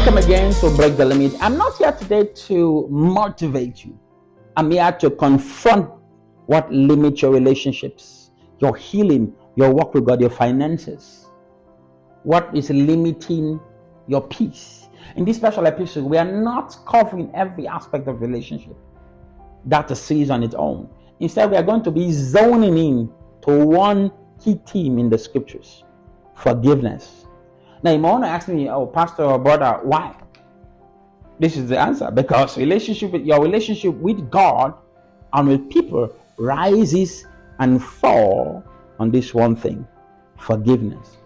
Welcome again to Break the Limit. I'm not here today to motivate you. I'm here to confront what limits your relationships, your healing, your work with God, your finances. What is limiting your peace? In this special episode, we are not covering every aspect of relationship that a series on its own. Instead, we are going to be zoning in to one key theme in the scriptures: forgiveness. Now, you might want to ask me, oh, pastor or brother, why? This is the answer: because your relationship with God and with people rises and falls on this one thing: forgiveness.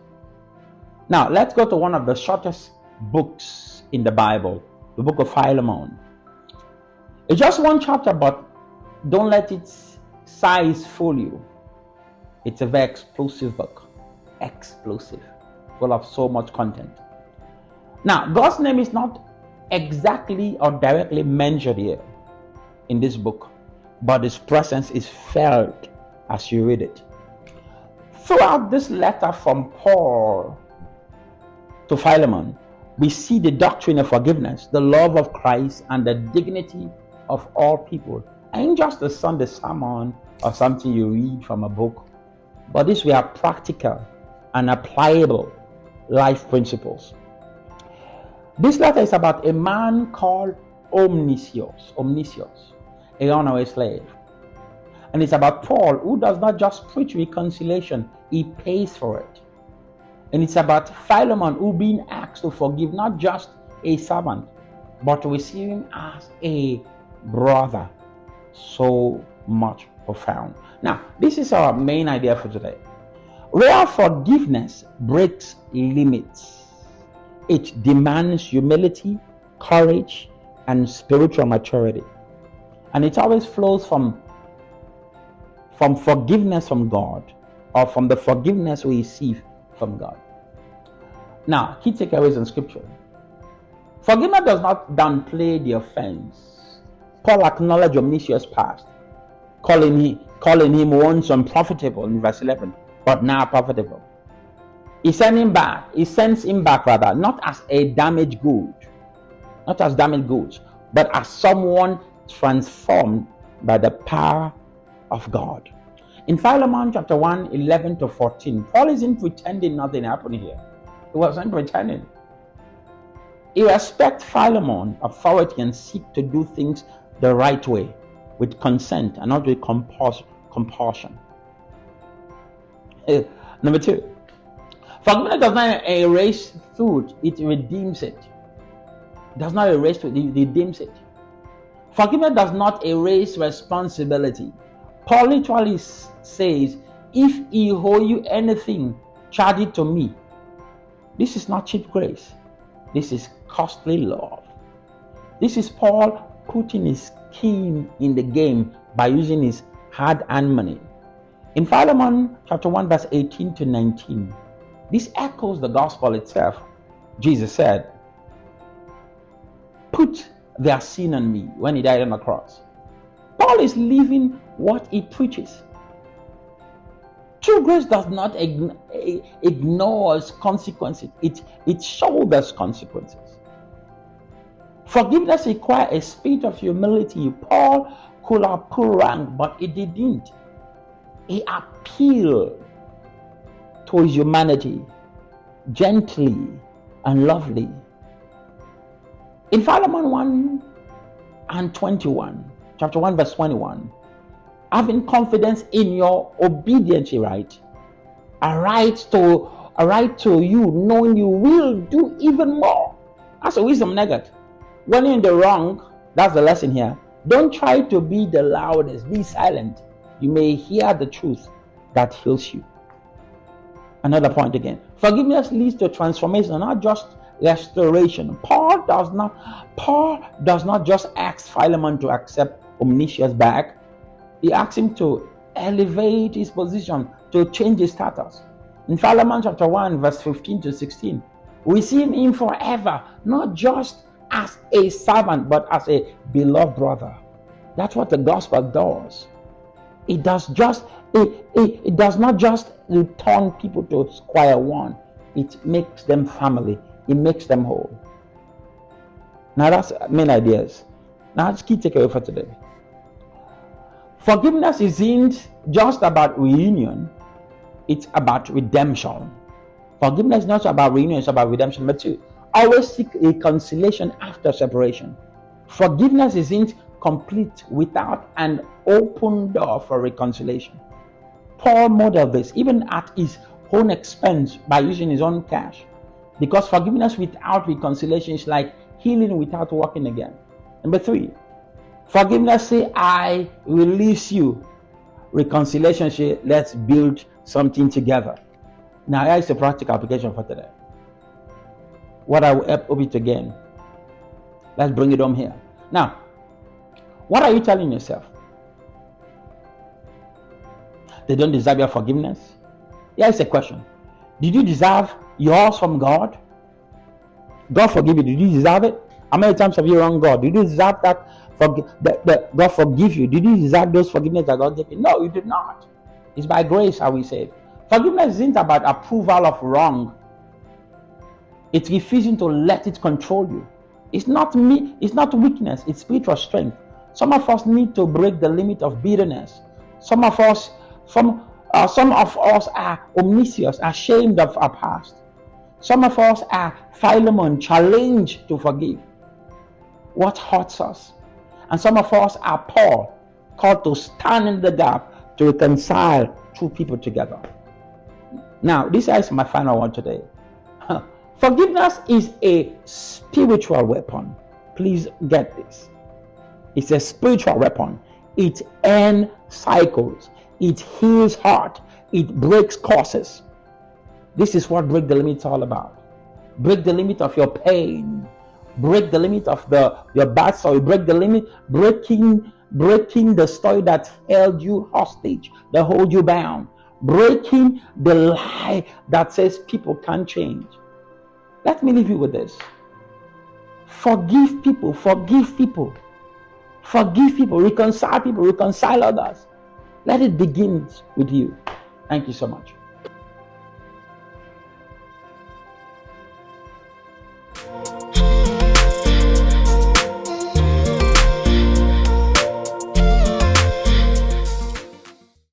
Now, let's go to one of the shortest books in the Bible, the book of Philemon. It's just one chapter, but don't let its size fool you. It's a very explosive book. Explosive. Full of so much content. Now, God's name is not exactly or directly mentioned here in this book, but His presence is felt as you read it. Throughout this letter from Paul to Philemon, we see the doctrine of forgiveness, the love of Christ, and the dignity of all people. Ain't just a Sunday sermon or something you read from a book, but these were practical and applicable life principles. This letter is about a man called Omniscius, a runaway slave. And it's about Paul, who does not just preach reconciliation, he pays for it. And it's about Philemon, who being asked to forgive not just a servant, but to receive him as a brother. So much profound. Now, this is our main idea for today. Where forgiveness breaks limits, it demands humility, courage, and spiritual maturity. And it always flows from forgiveness from God, or from the forgiveness we receive from God. Now, key takeaways in scripture. Forgiveness does not downplay the offense. Paul acknowledged Omniscius' past, calling him once unprofitable in verse 11. But now profitable. He sends him back, not as a damaged good, but as someone transformed by the power of God. In Philemon chapter 1, 11 to 14, Paul isn't pretending nothing happened here. He wasn't pretending. He respects Philemon's authority and seeks to do things the right way, with consent and not with compulsion. Number 2, forgiveness does not erase food, it redeems it. It does not erase food, it redeems it. Forgiveness does not erase responsibility. Paul literally says, if he owe you anything, charge it to me. This is not cheap grace. This is costly love. This is Paul putting his skin in the game by using his hard-earned money. In Philemon chapter 1 verse 18 to 19, this echoes the gospel itself. Jesus said, "Put their sin on me," when he died on the cross. Paul is living what he preaches. True grace does not ignore consequences. It shoulders consequences. Forgiveness requires a spirit of humility. Paul could have put rank, but he didn't. He appealed to his humanity gently and lovely. In Philemon 1 and 21, chapter 1 verse 21, having confidence in your obedience, right? A right to you, knowing you will do even more. That's a wisdom nugget. When you're in the wrong, that's the lesson here. Don't try to be the loudest, be silent. You may hear the truth that heals you. Another point again. Forgiveness leads to transformation, not just restoration. Paul does not just ask Philemon to accept Omniscius back. He asks him to elevate his position, to change his status. In Philemon chapter 1, verse 15 to 16, we see him forever, not just as a servant, but as a beloved brother. That's what the gospel does. It does not just return people to square one. It makes them family. It makes them whole. Now that's main ideas. Now just key takeaway for today. Forgiveness isn't just about reunion, it's about redemption. Forgiveness is not about reunion, it's about redemption. Number two, always seek reconciliation after separation. Forgiveness isn't complete without an open door for reconciliation. Paul modeled this even at his own expense by using his own cash. Because forgiveness without reconciliation is like healing without walking again. Number three, forgiveness say, I release you. Reconciliation say, let's build something together. Now, here is a practical application for today. What I will help you to gain. Let's bring it home here. Now, what are you telling yourself? They don't deserve your forgiveness? Here's a question. Did you deserve yours from God? God forgive you. Did you deserve it? How many times have you wronged God? Did you deserve that? God forgive you? Did you deserve those forgiveness that God gave you? No, you did not. It's by grace how we saved. Forgiveness isn't about approval of wrong. It's refusing to let it control you. It's not it's not weakness, it's spiritual strength. Some of us need to break the limit of bitterness. Some of us are omniscious, ashamed of our past. Some of us are Philemon, challenged to forgive what hurts us. And some of us are Paul, called to stand in the gap to reconcile two people together. Now, this is my final one today. Forgiveness is a spiritual weapon. Please get this. It's a spiritual weapon. It ends cycles. It heals heart. It breaks curses. This is what Break the Limit is all about. Break the limit of your pain. Break the limit of your bad story. Break the limit, breaking the story that held you hostage, that hold you bound. Breaking the lie that says people can't change. Let me leave you with this. Forgive people, forgive people. Forgive people, reconcile others. Let it begin with you. Thank you so much.